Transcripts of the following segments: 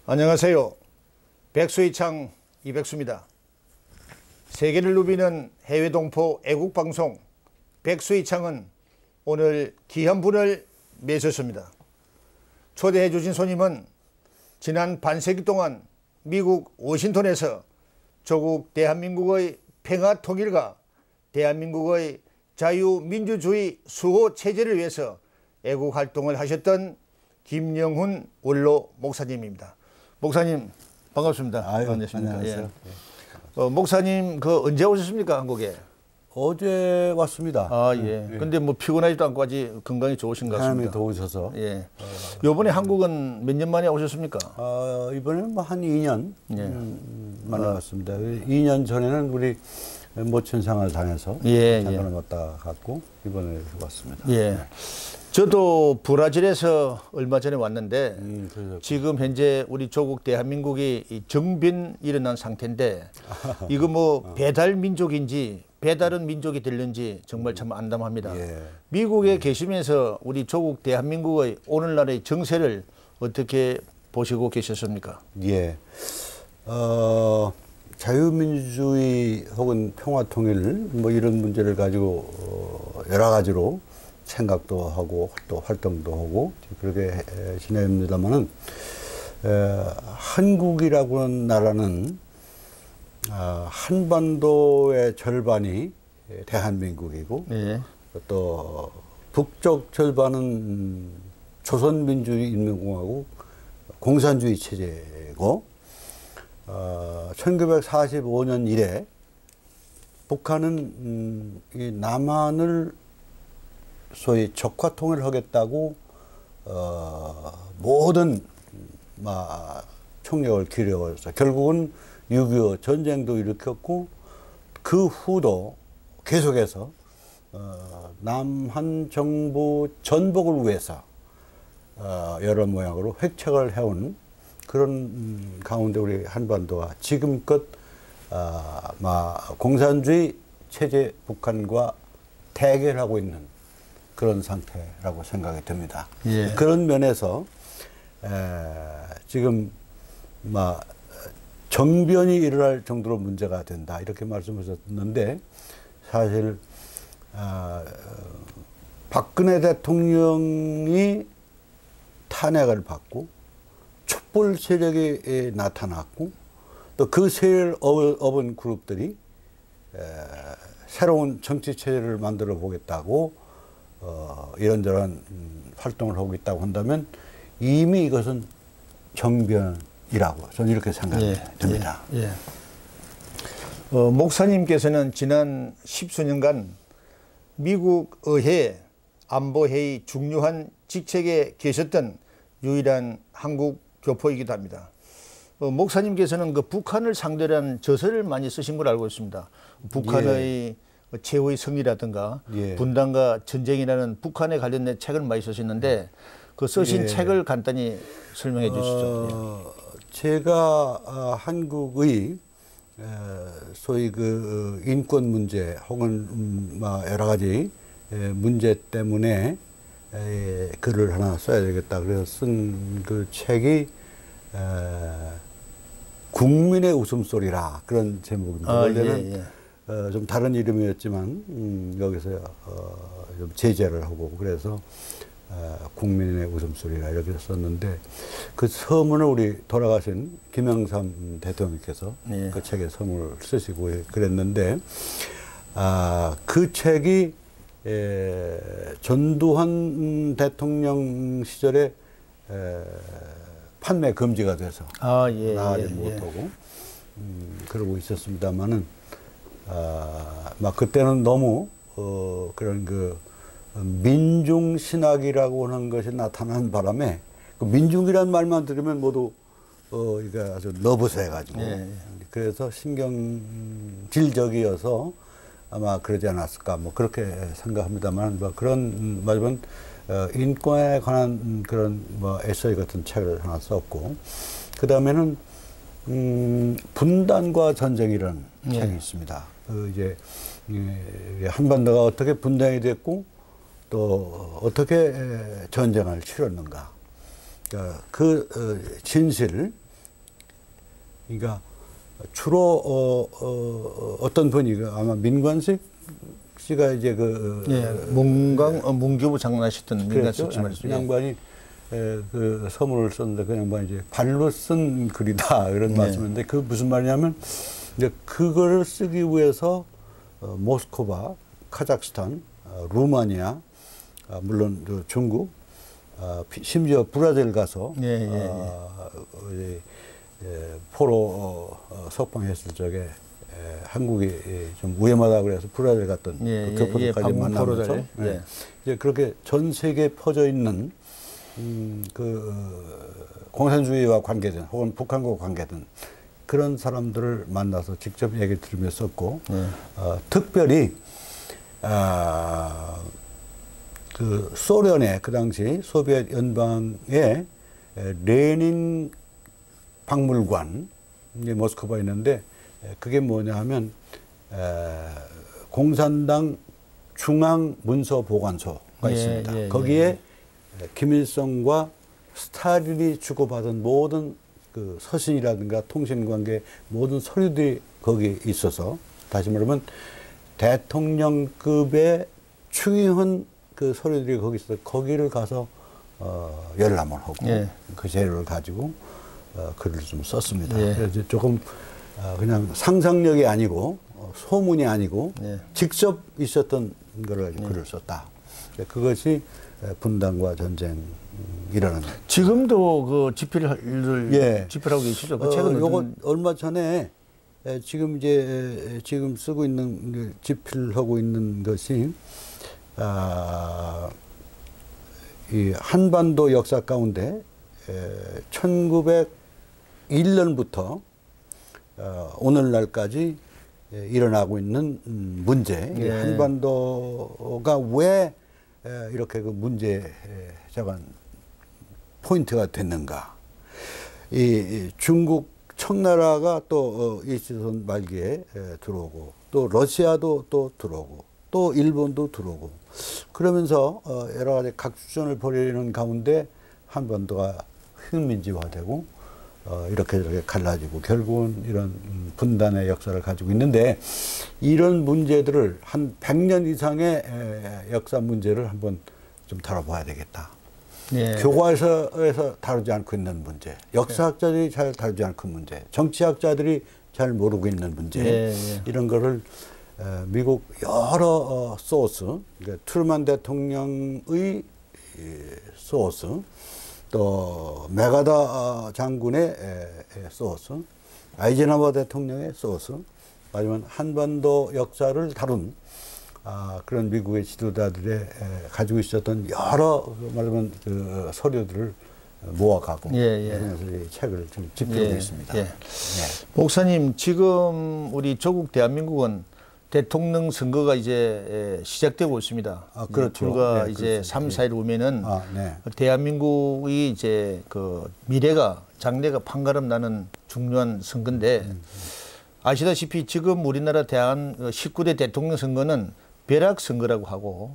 안녕하세요. 백수이창 이백수입니다. 세계를 누비는 해외 동포 애국방송 백수이창은 오늘 귀한 분을 모셨습니다. 초대해 주신 손님은 지난 반세기 동안 미국 워싱턴에서 조국 대한민국의 평화 통일과 대한민국의 자유민주주의 수호 체제를 위해서 애국 활동을 하셨던 김영훈 원로 목사님입니다. 목사님 반갑습니다. 아유, 반갑습니다. 안녕하세요. 예. 목사님 언제 오셨습니까, 한국에? 어제 왔습니다. 예. 근데 뭐 피곤하지도 않고 아직 건강이 좋으신 것 하나님이 같습니다. 도우셔서. 예. 요번에 한국은 몇 년 만에 오셨습니까? 이번에는 뭐 한 2년 예. 만에 왔습니다. 2년 전에는 우리 모친상을 다녀서 잠깐 왔다 갔고 이번에 왔습니다. 예. 저도 브라질에서 얼마 전에 왔는데 지금 현재 우리 조국 대한민국이 정변 일어난 상태인데 이거 뭐 배달 민족인지 배다른 민족이 될는지 정말 참 안담합니다. 예. 미국에 계시면서 우리 조국 대한민국의 오늘날의 정세를 어떻게 보시고 계셨습니까? 예. 자유민주주의 혹은 평화통일 뭐 이런 문제를 가지고 여러 가지로 생각도 하고 또 활동도 하고 그렇게 지냅니다만은 한국이라고 하는 나라는 한반도의 절반이 대한민국이고 예. 또 북쪽 절반은 조선민주인민공화국 공산주의 체제고 1945년 이래 북한은 이 남한을 소위 적화통일을 하겠다고 모든 총력을 기울여서 결국은 6.25 전쟁도 일으켰고 그 후도 계속해서 남한 정부 전복을 위해서 여러 모양으로 획책을 해온 그런 가운데 우리 한반도가 지금껏 공산주의 체제 북한과 대결하고 있는 그런 상태라고 생각이 듭니다. 예. 그런 면에서 지금 정변이 일어날 정도로 문제가 된다 이렇게 말씀하셨는데 사실 박근혜 대통령이 탄핵을 받고 촛불 세력이 나타났고 또 그 세를 업은 그룹들이 새로운 정치 체제를 만들어 보겠다고 이런저런 활동을 하고 있다고 한다면 이미 이것은 정변이라고 저는 이렇게 생각이 듭니다. 예. 목사님께서는 지난 10수년간 미국 의회 안보회의 중요한 직책에 계셨던 유일한 한국 교포이기도 합니다. 목사님께서는 북한을 상대로 한 저서를 많이 쓰신 걸 알고 있습니다. 북한의 최후의 승리라든가 분단과 전쟁이라는 북한에 관련된 책을 많이 쓰셨는데 그 쓰신 책을 간단히 설명해 주시죠. 제가 한국의 소위 인권 문제 혹은 여러 가지 문제 때문에 글을 하나 써야 되겠다 그래서 쓴 그 책이 국민의 웃음소리라 그런 제목입니다. 원래는 좀 다른 이름이었지만 여기서 좀 제재를 하고 그래서 국민의 웃음소리라 이렇게 썼는데 그 서문을 우리 돌아가신 김영삼 대통령께서 그 책에 서문을 쓰시고 그랬는데 그 책이 전두환 대통령 시절에 판매 금지가 돼서 나가지 못하고 그러고 있었습니다만은 그때는 너무 그런 민중신학이라고 하는 것이 나타난 바람에 그 민중이라는 말만 들으면 모두 이게 아주 너브스해가지고 그래서 신경질적이어서 아마 그러지 않았을까 그렇게 생각합니다만 그런 말은 인권에 관한 그런 에세이 같은 책을 하나 썼고 그 다음에는 분단과 전쟁이라는 책이 있습니다. 이제 한반도가 어떻게 분단이 됐고 또 어떻게 전쟁을 치렀는가 그 진실을 그러니까 주로 어떤 분이 아마 민관식 씨가 이제 문교부 장관하셨던 민관식 씨 말이죠. 그 양반이 그 서문을 썼는데 그 양반이 이제 발로 쓴 글이다 이런 말씀인데 그 무슨 말이냐면 이제 그거를 쓰기 위해서 모스크바, 카자흐스탄, 루마니아, 물론 중국, 심지어 브라질 가서 포로 석방했을 적에 한국이 좀 위험하다 그래서 브라질 갔던 그 교포들까지 만나면서 이제 그렇게 전 세계에 퍼져 있는 그 공산주의와 관계된 혹은 북한과 관계된 그런 사람들을 만나서 직접 얘기를 들으면서 썼고 특별히 그 소련의 그 당시 소비에트 연방의 레닌 박물관 모스크바에 있는데 그게 뭐냐 하면 공산당 중앙문서보관소가 있습니다. 거기에 김일성과 스탈린이 주고받은 모든 그 서신이라든가 통신관계 모든 서류들이 거기 있어서 다시 말하면 대통령급의 중요한 그 서류들이 거기 있어서 거기를 가서 열람을 하고 그 재료를 가지고 글을 좀 썼습니다. 그래서 조금 그냥 상상력이 아니고 소문이 아니고 직접 있었던 거를 글을 썼다. 그것이 분단과 전쟁이라는. 지금도 그 집필을 집필하고 계시죠? 그 책은 요거 얼마 전에 지금 이제 지금 쓰고 있는 집필하고 있는 것이 이 한반도 역사 가운데 1901년부터 오늘날까지 일어나고 있는 문제, 한반도가 왜 이렇게 그 문제자가 포인트가 됐는가? 이 중국 청나라가 또 일제선 말기에 들어오고 또 러시아도 또 들어오고 또 일본도 들어오고 그러면서 여러 가지 각주전을 벌이는 가운데 한반도가 흑민지화되고 이렇게 갈라지고 결국은 이런 분단의 역사를 가지고 있는데 이런 문제들을 한 100년 이상의 역사 문제를 한번 좀 다뤄봐야 되겠다. 교과서에서 다루지 않고 있는 문제, 역사학자들이 잘 다루지 않고 있는 문제, 정치학자들이 잘 모르고 있는 문제 이런 거를 미국 여러 소스, 그러니까 트루만 대통령의 소스 또 메가다 장군의 소스, 아이젠하워 대통령의 소스, 마지막 한반도 역사를 다룬 그런 미국의 지도자들의 가지고 있었던 여러 말하면 그 서류들을 모아가고 그러면서 이 책을 좀 집필하고 있습니다. 목사님, 지금 우리 조국 대한민국은 대통령 선거가 이제 시작되고 있습니다. 그렇죠. 불과 이제 3, 4일 후면은 대한민국이 이제 그 미래가 장래가 판가름 나는 중요한 선거인데 아시다시피 지금 우리나라 대한 19대 대통령 선거는 벼락 선거라고 하고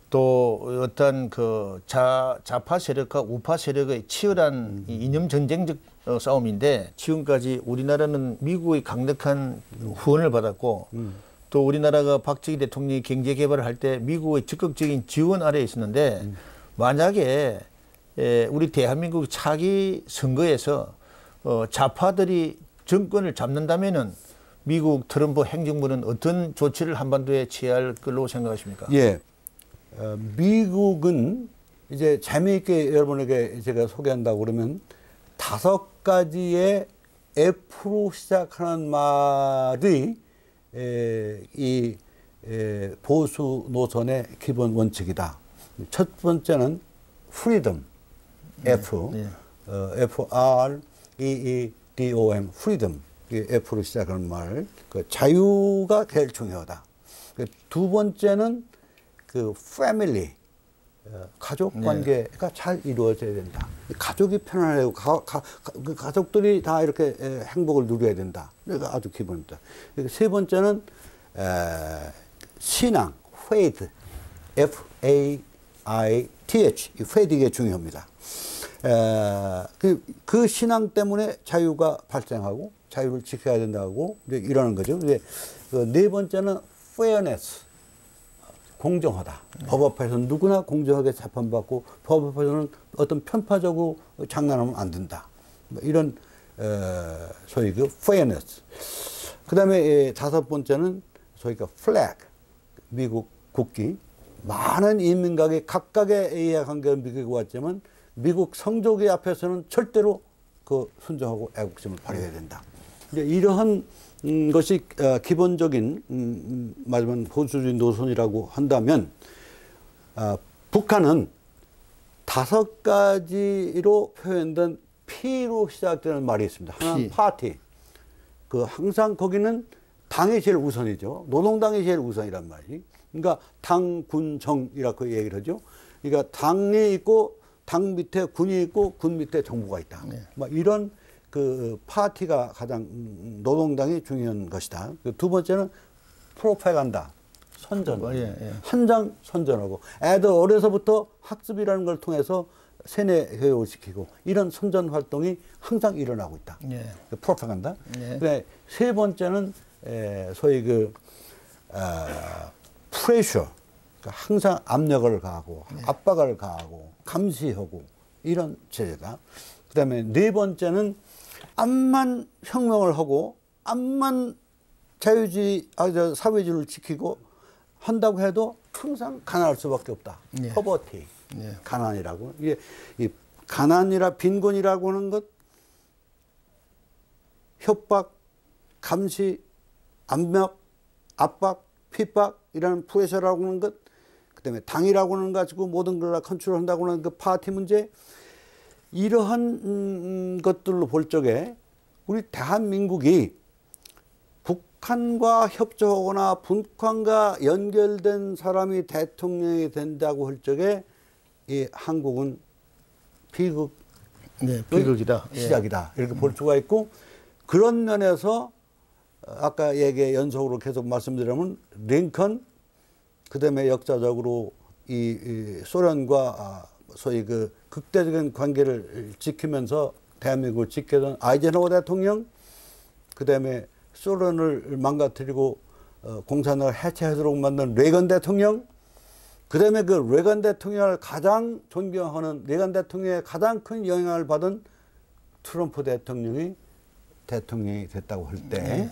또 어떤 그 좌파 세력과 우파 세력의 치열한 이념 전쟁적 싸움인데 지금까지 우리나라는 미국의 강력한 후원을 받았고 또 우리나라가 박정희 대통령이 경제 개발을 할 때 미국의 적극적인 지원 아래에 있었는데 만약에 우리 대한민국 차기 선거에서 좌파들이 정권을 잡는다면은 미국 트럼프 행정부는 어떤 조치를 한반도에 취할 걸로 생각하십니까? 미국은 이제 재미있게 여러분에게 제가 소개한다고 그러면 5가지의 F로 시작하는 말이 이 보수 노선의 기본 원칙이다. 첫 번째는 freedom, F-R-E-E-D-O-M, freedom. F로 시작하는 말, 그 자유가 제일 중요하다. 두 번째는 그 family, 가족 관계가 잘 이루어져야 된다. 가족이 편안하고 가족들이 다 이렇게 행복을 누려야 된다. 이거 아주 기본입니다. 세 번째는 신앙, faith, F-A-I-T-H, faith 이게 중요합니다. 그 신앙 때문에 자유가 발생하고 자유를 지켜야 된다고 이제 이러는 거죠. 근데 그 네 번째는 fairness, 공정하다. 법 앞에서 누구나 공정하게 재판받고 법 앞에서는 어떤 편파적으로 장난하면 안 된다. 뭐 이런 소위 그 fairness. 그다음에 다섯 번째는 소위 그 flag, 미국 국기. 많은 인민각이 각각의 이해관계를 미국에 왔지만 미국 성조기 앞에서는 절대로 그 순종하고 애국심을 발휘해야 된다. 이제 이러한 것이 기본적인 말하자면 보수주의 노선이라고 한다면 북한은 5가지로 표현된 P로 시작되는 말이 있습니다. 하나는 파티. 그 항상 거기는 당이 제일 우선이죠. 노동당이 제일 우선이란 말이지. 그러니까 당, 군, 정이라고 얘기를 하죠. 그러니까 당이 있고 당 밑에 군이 있고 군 밑에 정부가 있다. 네. 뭐 이런 그 파티가 가장 노동당이 중요한 것이다. 두 번째는 프로파간다, 선전. 한장 선전하고 애들 어려서부터 학습이라는 걸 통해서 세뇌 교육시키고 이런 선전 활동이 항상 일어나고 있다. 프로파간다. 네. 세 번째는 소위 그 프레셔, 그러니까 항상 압력을 가하고 압박을 가하고 감시하고 이런 체제다. 그다음에 네 번째는 암만 혁명을 하고 암만 자유주의, 사회주의를 지키고 한다고 해도 항상 가난할 수밖에 없다. 포버티, 가난이라고. 이게 이 가난이라 빈곤이라고 하는 것, 협박, 감시, 압력, 압박, 핍박이라는 프레셔라고 하는 것, 그다음에 당이라고 하는 것 가지고 모든 걸 다 컨트롤한다고 하는 그 파티 문제, 이러한 것들로 볼 적에 우리 대한민국이 북한과 협조하거나 북한과 연결된 사람이 대통령이 된다고 할 적에 이 한국은 비극, 비극이다. 시작이다. 이렇게 볼 수가 있고, 그런 면에서 아까 얘기 연속으로 계속 말씀드리면 링컨, 그다음에 역사적으로 이 소련과 소위 그 극대적인 관계를 지키면서 대한민국을 지키던 아이젠하워 대통령, 그다음에 소련을 망가뜨리고 공산당을 해체하도록 만든 레이건 대통령, 그다음에 그 레이건 대통령을 가장 존경하는 레이건 대통령의 가장 큰 영향을 받은 트럼프 대통령이 대통령이 됐다고 할 때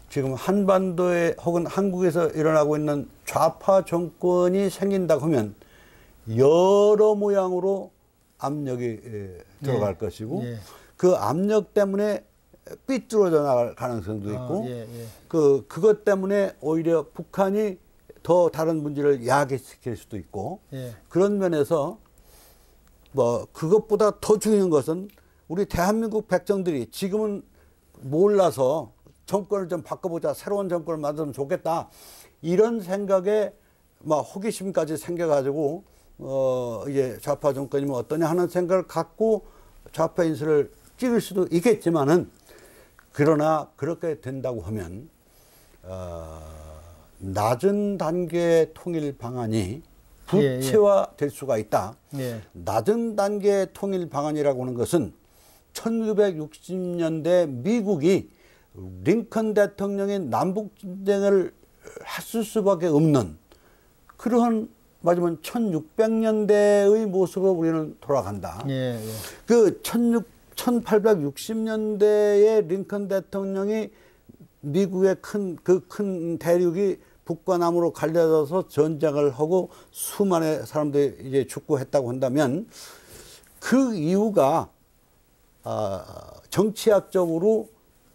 지금 한반도에 혹은 한국에서 일어나고 있는 좌파 정권이 생긴다고 하면 여러 모양으로 압력이 들어갈 것이고 그 압력 때문에 삐뚤어져 나갈 가능성도 있고 그것 때문에 오히려 북한이 더 다른 문제를 야기시킬 수도 있고 그런 면에서 뭐 그것보다 더 중요한 것은 우리 대한민국 백성들이 지금은 몰라서 정권을 좀 바꿔보자, 새로운 정권을 만들면 좋겠다, 이런 생각에 막 호기심까지 생겨가지고 이제 좌파 정권이면 어떠냐 하는 생각을 갖고 좌파 인수를 찍을 수도 있겠지만은, 그러나 그렇게 된다고 하면 낮은 단계의 통일 방안이 부채화될 수가 있다. 낮은 단계의 통일 방안이라고 하는 것은 1960년대 미국이 링컨 대통령이 남북전쟁을 했을 수밖에 없는 그러한 말하자면 1600년대의 모습으로 우리는 돌아간다. 그 1860년대에 링컨 대통령이 미국의 큰 대륙이 북과 남으로 갈려져서 전쟁을 하고 수많은 사람들이 이제 죽고 했다고 한다면, 그 이유가 정치학적으로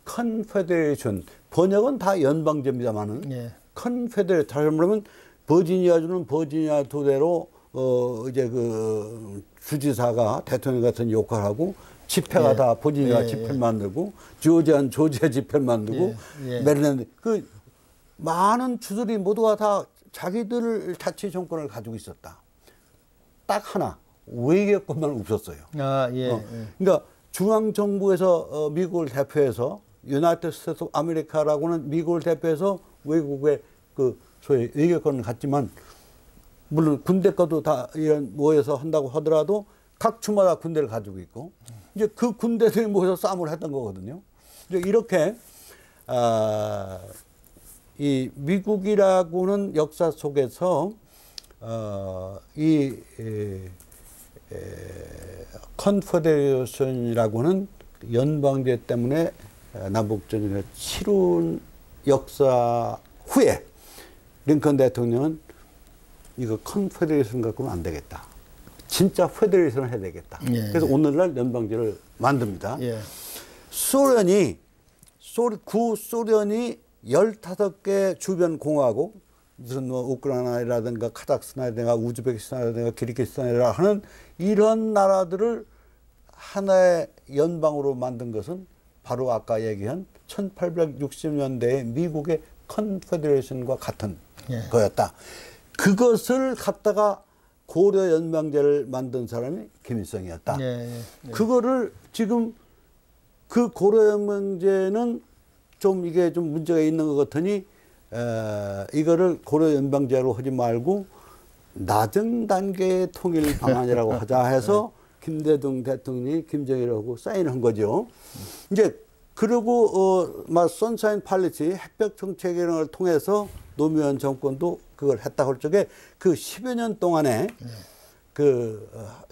컨페데레이션, 번역은 다 연방제입니다만은 컨페데레이션, 다시 말하면 버지니아주는 버지니아 도대로 이제 그 주지사가 대통령 같은 역할을 하고, 집회가 다 버지니아 집회를 만들고, 조지아는 조지아 집회를 만들고, 메릴랜드, 그 많은 주들이 모두가 다 자기들 자치 정권을 가지고 있었다. 딱 하나, 외교권만 없었어요. 그러니까 중앙정부에서 미국을 대표해서, 유나이티드 스테이트 오브 아메리카라고는 미국을 대표해서 외국의 그 소위 외교권을 갖지만, 물론 군대과도 다 이런 모여서 한다고 하더라도 각 주마다 군대를 가지고 있고, 이제 그 군대들이 모여서 싸움을 했던 거거든요. 이렇게 이 미국이라고는 역사 속에서 이 컨페데레이션이라고는 연방제 때문에 남북전쟁을 치룬 역사 후에 링컨 대통령은 이거 컨페데레이션 갖고는 안 되겠다. 진짜 페데레이션을 해야 되겠다. 예, 그래서 오늘날 연방제를 만듭니다. 예. 구소련이 15개 주변 공화국, 무슨 뭐 우크라이나라든가 카자흐스탄이라든가 우즈베키스탄이라든가 키르기스탄이라 하는 이런 나라들을 하나의 연방으로 만든 것은 바로 아까 얘기한 1860년대의 미국의 컨페데레이션과 같은 예. 거였다. 그것을 갖다가 고려 연방제를 만든 사람이 김일성이었다. 예. 그거를 지금 그 고려 연방제는 좀 이게 좀 문제가 있는 것 같으니 이거를 고려 연방제로 하지 말고 낮은 단계의 통일 방안이라고 하자 해서 김대중 대통령이 김정일하고 사인한 거죠. 이제 그리고 선샤인 팔리시 햇볕 정책을 통해서 노무현 정권도 그걸 했다 할 적에 그 10여 년 동안에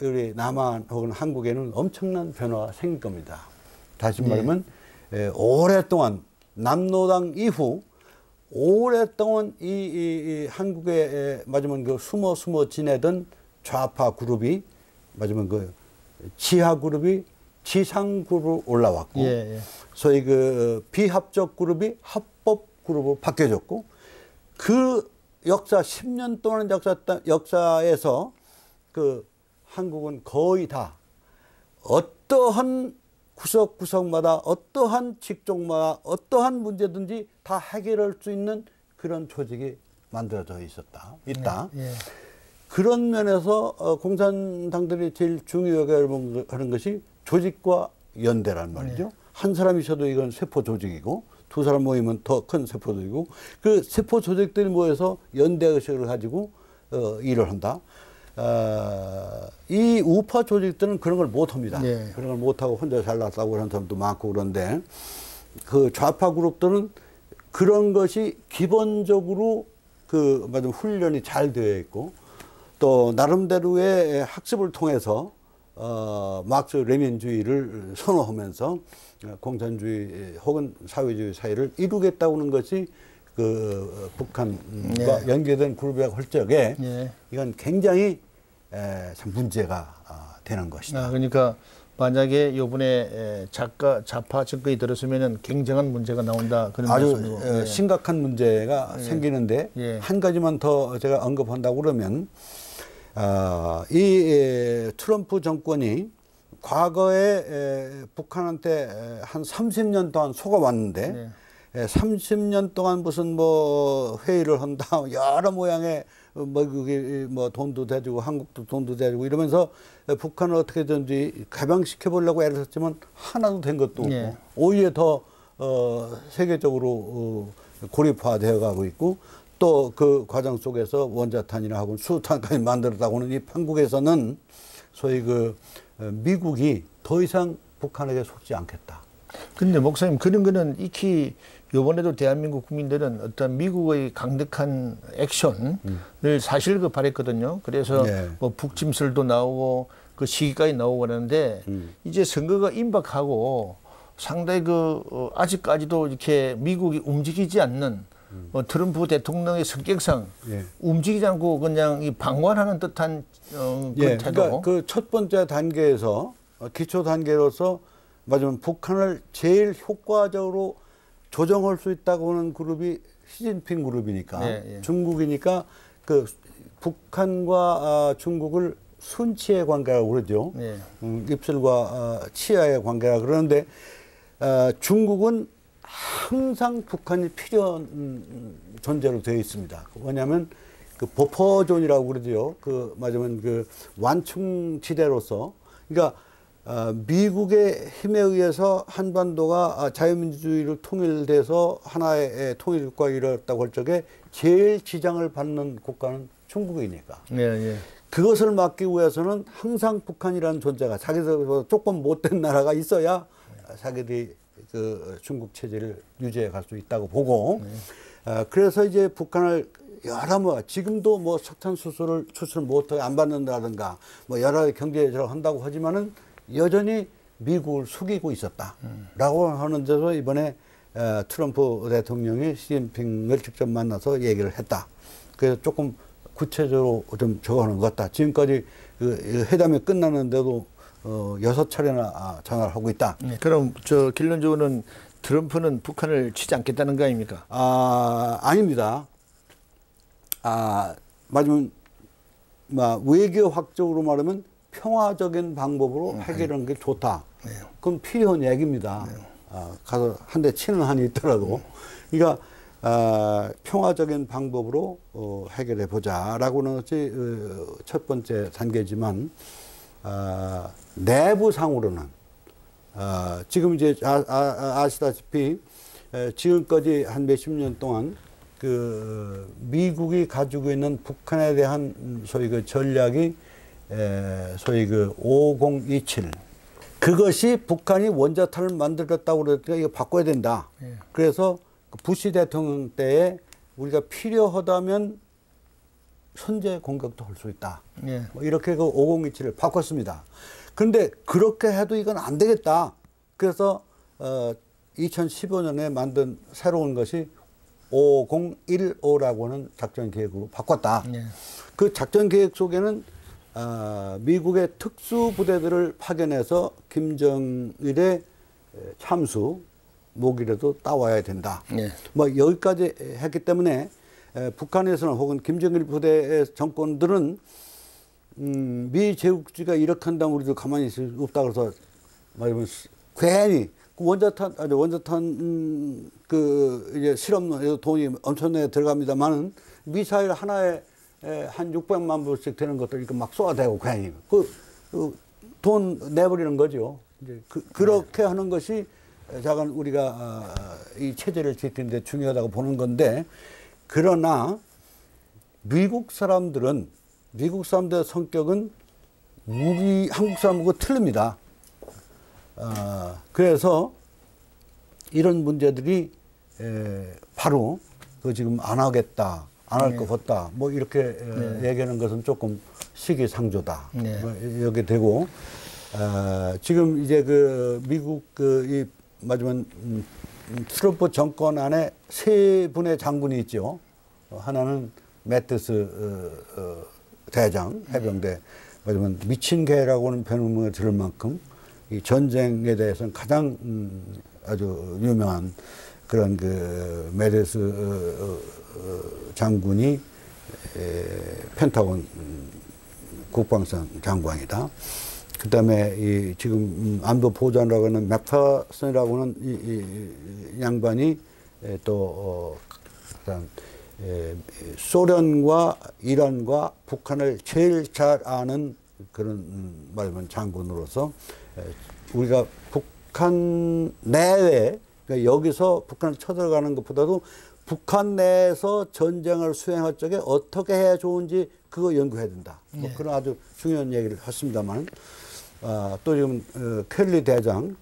우리 남한 혹은 한국에는 엄청난 변화가 생긴 겁니다. 다시 말하면 오랫동안 남노당 이후 오랫동안 이 한국에 맞으면 그 숨어 지내던 좌파 그룹이 맞으면 그 지하 그룹이 지상 그룹으로 올라왔고 소위 그 비합적 그룹이 합법 그룹으로 바뀌어졌고 그 역사 10년 동안 역사에서 그 한국은 거의 다 어떠한 구석구석마다 어떠한 직종마다 어떠한 문제든지 다 해결할 수 있는 그런 조직이 만들어져 있다. 그런 면에서 공산당들이 제일 중요하게 하는 것이 조직과 연대란 말이죠. 한 사람이 있어도 이건 세포 조직이고 두 사람 모이면 더 큰 세포 조직이고 그 세포 조직들이 모여서 연대의식을 가지고 일을 한다. 이 우파 조직들은 그런 걸 못합니다. 그런 걸 못하고 혼자 잘났다고 그런 사람도 많고 그런데 그 좌파 그룹들은 그런 것이 기본적으로 맞은 훈련이 잘 되어 있고 또 나름대로의 학습을 통해서 마크스 레닌주의를 선호하면서 공산주의 혹은 사회주의 사회를 이루겠다고 하는 것이 그 북한과 연계된 그룹이라고 할 적에 이건 굉장히 참 문제가 되는 것이다. 그러니까 만약에 이번에 좌파 정권이 들었으면은 굉장한 문제가 나온다 그런 아주 말씀이고. 심각한 문제가 생기는데 한 가지만 더 제가 언급한다고 그러면 이 트럼프 정권이 과거에 북한한테 한 30년 동안 속아왔는데 30년 동안 무슨 뭐 회의를 한다 여러 모양의 뭐 돈도 대주고 한국도 돈도 대주고 이러면서 북한을 어떻게든지 개방시켜 보려고 애를 썼지만 하나도 된 것도 없고 오히려 더 세계적으로 고립화되어 가고 있고 또 그 과정 속에서 원자탄이나 하고 수탄까지 만들었다고 하는 이 판국에서는 소위 그 미국이 더 이상 북한에게 속지 않겠다. 근데 목사님 그런 거는 익히 이번에도 대한민국 국민들은 어떤 미국의 강력한 액션을 사실 바랬거든요. 그래서 뭐 북침설도 나오고 그 시기까지 나오고 그러는데 이제 선거가 임박하고 상당히 아직까지도 이렇게 미국이 움직이지 않는 트럼프 대통령의 성격상 움직이지 않고 그냥 이 방관하는 듯한 그 태도. 그러니까 그 첫 번째 단계에서 기초 단계로서 맞으면 북한을 제일 효과적으로 조정할 수 있다고 하는 그룹이 시진핑 그룹이니까 중국이니까 그 북한과 중국을 순치의 관계라고 그러죠. 입술과 치아의 관계라 그러는데 중국은 항상 북한이 필요한 존재로 되어 있습니다. 왜냐하면 그 버퍼존이라고 그러죠. 그 맞으면 그 완충지대로서 그러니까 미국의 힘에 의해서 한반도가 자유민주주의를 통일돼서 하나의 통일국가가 이뤘다고 할 적에 제일 지장을 받는 국가는 중국이니까. 그것을 막기 위해서는 항상 북한이라는 존재가 자기들보다 조금 못된 나라가 있어야 자기들이 그 중국 체제를 유지해 갈 수 있다고 보고, 그래서 이제 북한을 지금도 뭐 석탄 수출 못하게 안 받는다든가 뭐 여러 경제적으로 한다고 하지만은 여전히 미국을 속이고 있었다라고 하는데서 이번에 트럼프 대통령이 시진핑을 직접 만나서 얘기를 했다. 그래서 조금 구체적으로 좀 적어놓은 것 같다. 지금까지 그 회담이 끝났는데도 6차례나 전화를 하고 있다. 그럼 결론적으로는 트럼프는 북한을 치지 않겠다는 거 아닙니까? 아닙니다. 맞으면 외교학적으로 말하면 평화적인 방법으로 해결하는 게 좋다. 그건 필요한 얘기입니다. 가서 한 대 치는 한이 있더라도. 그러니까 평화적인 방법으로 해결해 보자라고는 것이 첫 번째 단계지만 내부상으로는 지금 이제 아시다시피 지금까지 한 몇십 년 동안 그 미국이 가지고 있는 북한에 대한 소위 그 전략이 소위 그 5027 그것이 북한이 원자탄을 만들었다고 그러니까 이거 바꿔야 된다. 그래서 부시 대통령 때에 우리가 필요하다면 선제 공격도 할 수 있다. 뭐 이렇게 그 5027을 바꿨습니다. 그런데 그렇게 해도 이건 안 되겠다. 그래서 2015년에 만든 새로운 것이 5015라고 하는 작전 계획으로 바꿨다. 그 작전 계획 속에는 미국의 특수부대들을 파견해서 김정일의 참수 목이라도 따와야 된다. 뭐 여기까지 했기 때문에 북한에서는 혹은 김정일 부대의 정권들은 미 제국주의가 이렇게 한다면 우리도 가만히 있을 수 없다 그래서 말하면 괜히 원자탄 이제 실험에서 돈이 엄청나게 들어갑니다만은 미사일 하나에 한 600만 불씩 되는 것들 이렇게 막 쏘아대고 괜히 돈 내버리는 거죠. 이제 그렇게 하는 것이 자간 우리가 이 체제를 지키는데 중요하다고 보는 건데, 그러나 미국 사람들의 성격은 우리 한국 사람하고 틀립니다. 그래서 이런 문제들이 바로 그 지금 안 하겠다, 안 할 것 같다, 뭐 이렇게 얘기하는 것은 조금 시기상조다. 이렇게 되고, 지금 이제 그 미국 이 마지막 트럼프 정권 안에 세 분의 장군이 있죠. 하나는 매티스 대장 해병대, 마지막 미친 개라고 하는 별명을 들을 만큼 이 전쟁에 대해서는 가장 아주 유명한 그런 그 매티스 장군이 펜타곤 국방상 장관이다. 그 다음에 이 지금 안보 보좌라고 하는 맥퍼슨이라고 하는 이 양반이 또 소련과 이란과 북한을 제일 잘 아는 그런 말하면 장군으로서 우리가 북한 내외, 그러니까 여기서 북한을 쳐들어가는 것보다도 북한 내에서 전쟁을 수행할 적에 어떻게 해야 좋은지 그거 연구해야 된다. 뭐 그런 아주 중요한 얘기를 했습니다만, 또 지금 켈리 대장,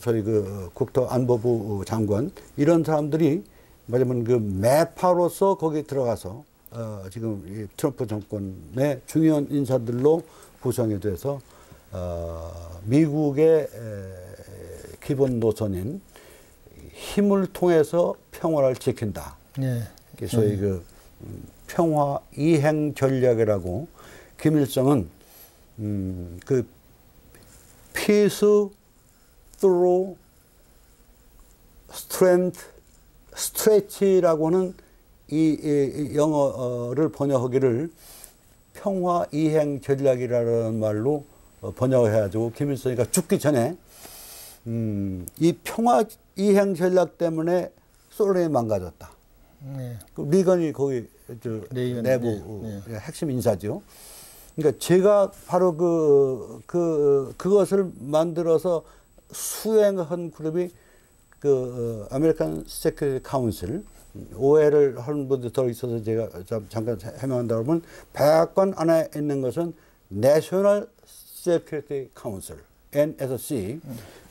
소위 그 국토안보부 장관, 이런 사람들이 말하면 그 매파로서 거기 들어가서 지금 이 트럼프 정권의 중요한 인사들로 구성이 돼서 미국의 기본 노선인 힘을 통해서 평화를 지킨다. 소위 그 평화 이행 전략이라고, 김일성은 그 peace through strength, stretch라고 하는 이 영어를 번역하기를 평화 이행 전략이라는 말로 번역해가지고 김일성이가 죽기 전에 이 평화 이행 전략 때문에 소련이 망가졌다. 그 리건이 거기 내부 핵심 인사죠. 그러니까 제가 바로 그것을 만들어서 수행한 그룹이 그 아메리칸 세큐리티 카운슬, 오해를 하는 분들 더 있어서 제가 잠깐 해명한다 그러면, 백악관 안에 있는 것은 내셔널 세큐리티 카운슬, NSC,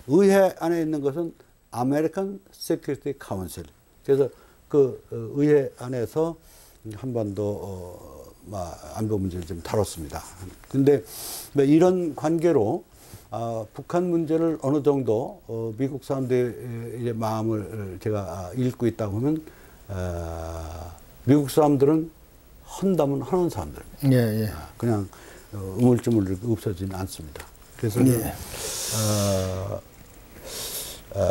의회 안에 있는 것은 American Security Council. 그래서 그 의회 안에서 한반도 안보 문제를 좀 다뤘습니다. 근데 이런 관계로 북한 문제를 어느 정도 미국 사람들의 마음을 제가 읽고 있다고 하면 미국 사람들은 한다면 하는 사람들입니다. 예, 예. 그냥 우물쭈물 없어지는 않습니다. 그래서 예.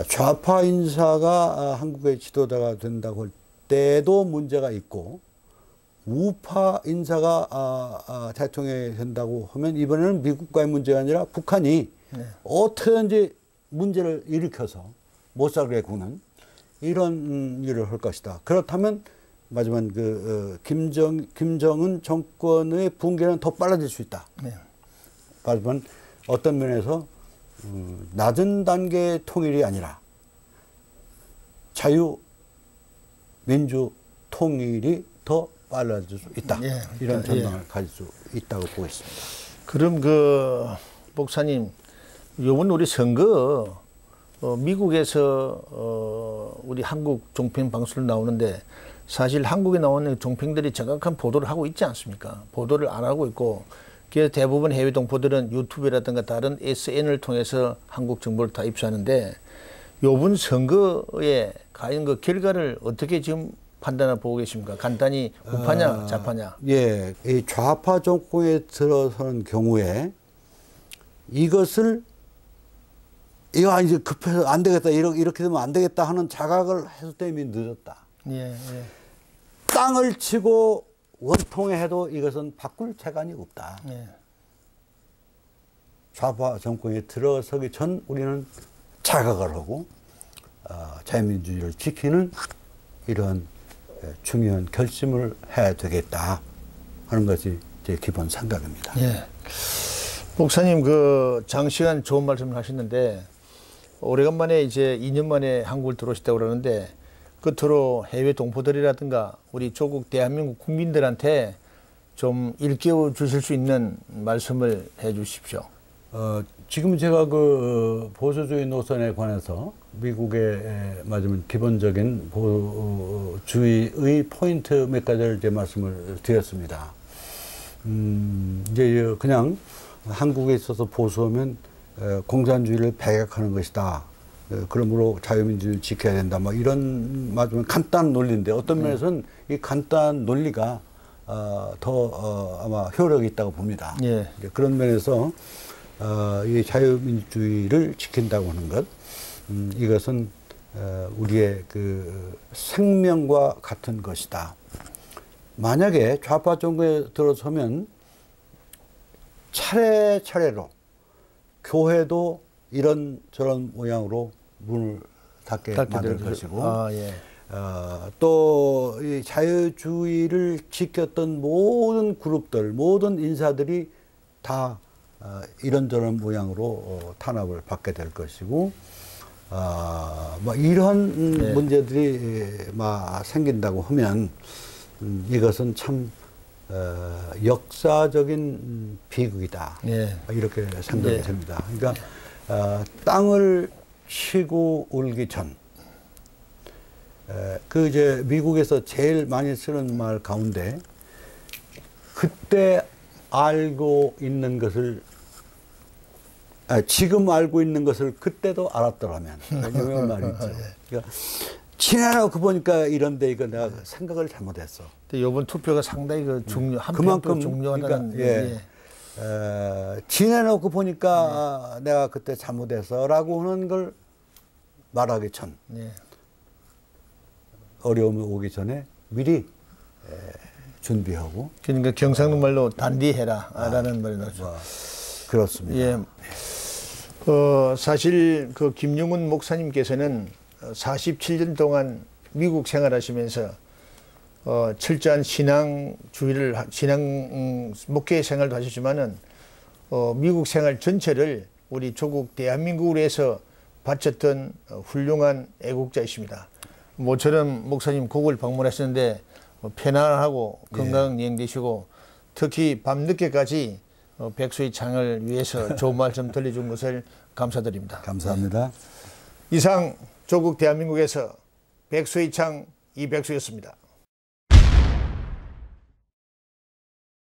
좌파 인사가 한국의 지도자가 된다고 할 때도 문제가 있고 우파 인사가 대통령이 된다고 하면 이번에는 미국과의 문제가 아니라 북한이 네. 어떻게든지 문제를 일으켜서 못 살게 구는 이런 일을 할 것이다. 그렇다면 마지막 김정은 정권의 붕괴는 더 빨라질 수 있다. 네. 하지만 어떤 면에서 낮은 단계의 통일이 아니라 자유 민주 통일이 더 빨라질 수 있다. 예, 이런 전망을 가질 수 있다고 보고 있습니다. 그럼 목사님, 요번 우리 선거 미국에서 우리 한국 종편 방송을 나오는데 사실 한국에 나오는 종편들이 정확한 보도를 하고 있지 않습니까? 보도를 안 하고 있고 그래서 대부분 해외 동포들은 유튜브라든가 다른 SN을 통해서 한국 정보를 다 입수하는데 요번 선거에 과연 그 결과를 어떻게 지금 판단을 보고 계십니까? 간단히 우파냐 좌파냐? 예, 이 좌파 정권에 들어서는 경우에 이것을 이거 이제 급해서 안 되겠다 이렇게 되면 안 되겠다 하는 자각을 했을 때 이미 늦었다. 예, 예. 땅을 치고 원통에 해도 이것은 바꿀 재간이 없다. 예. 좌파 정권에 들어서기 전 우리는 자각을 하고 자유민주주의를 지키는 이런 중요한 결심을 해야 되겠다 하는 것이 제 기본 생각입니다. 예. 목사님 장시간 좋은 말씀을 하셨는데 오래간만에 이제 2년 만에 한국을 들어오셨다고 그러는데 끝으로 해외 동포들이라든가 우리 조국 대한민국 국민들한테 좀 일깨워 주실 수 있는 말씀을 해 주십시오. 지금 제가 보수주의 노선에 관해서 미국의 맞으면 기본적인 보수주의의 포인트 몇 가지를 이제 말씀을 드렸습니다. 이제 그냥 한국에 있어서 보수하면 공산주의를 배격하는 것이다. 그러므로 자유민주주의를 지켜야 된다. 이런 맞으면 간단한 논리인데 어떤 면에서는 이 간단한 논리가 더 아마 효력이 있다고 봅니다. 예. 그런 면에서 이 자유민주주의를 지킨다고 하는 것, 이것은 우리의 생명과 같은 것이다. 만약에 좌파 정권에 들어서면 차례차례로 교회도 이런저런 모양으로 문을 닫게 만들 것이고, 예. 또 이 자유주의를 지켰던 모든 그룹들, 모든 인사들이 다 이런저런 모양으로 탄압을 받게 될 것이고, 이런 네. 문제들이 생긴다고 하면 이것은 참 역사적인 비극이다. 네. 이렇게 생각이 네. 됩니다. 그러니까 땅을 치고 울기 전, 이제 미국에서 제일 많이 쓰는 말 가운데 그때 알고 있는 것을 지금 알고 있는 것을 그때도 알았더라면 유명한 말이 있죠. 그러니까 지나고 보니까 이런데 이거 내가 생각을 잘못했어. 근데 이번 투표가 상당히 그만큼 중요하다는. 그러니까, 예. 지내놓고 보니까 내가 그때 잘못해서라고 하는 걸 말하기 전, 어려움이 오기 전에 미리 준비하고. 그러니까 경상도 말로 단디해라라는 말이 나죠. 그렇습니다. 예. 사실 김용훈 목사님께서는 47년 동안 미국 생활하시면서 철저한 신앙 목회 생활도 하셨지만은 미국 생활 전체를 우리 조국 대한민국을 위해서 바쳤던 훌륭한 애국자이십니다. 모처럼 목사님 고국을 방문하셨는데 편안하고 건강 여행 되시고 특히 밤늦게까지 백수의 장을 위해서 좋은 말씀 들려준 것을 감사드립니다. 감사합니다. 이상 조국 대한민국에서 백수의 창 이백수였습니다.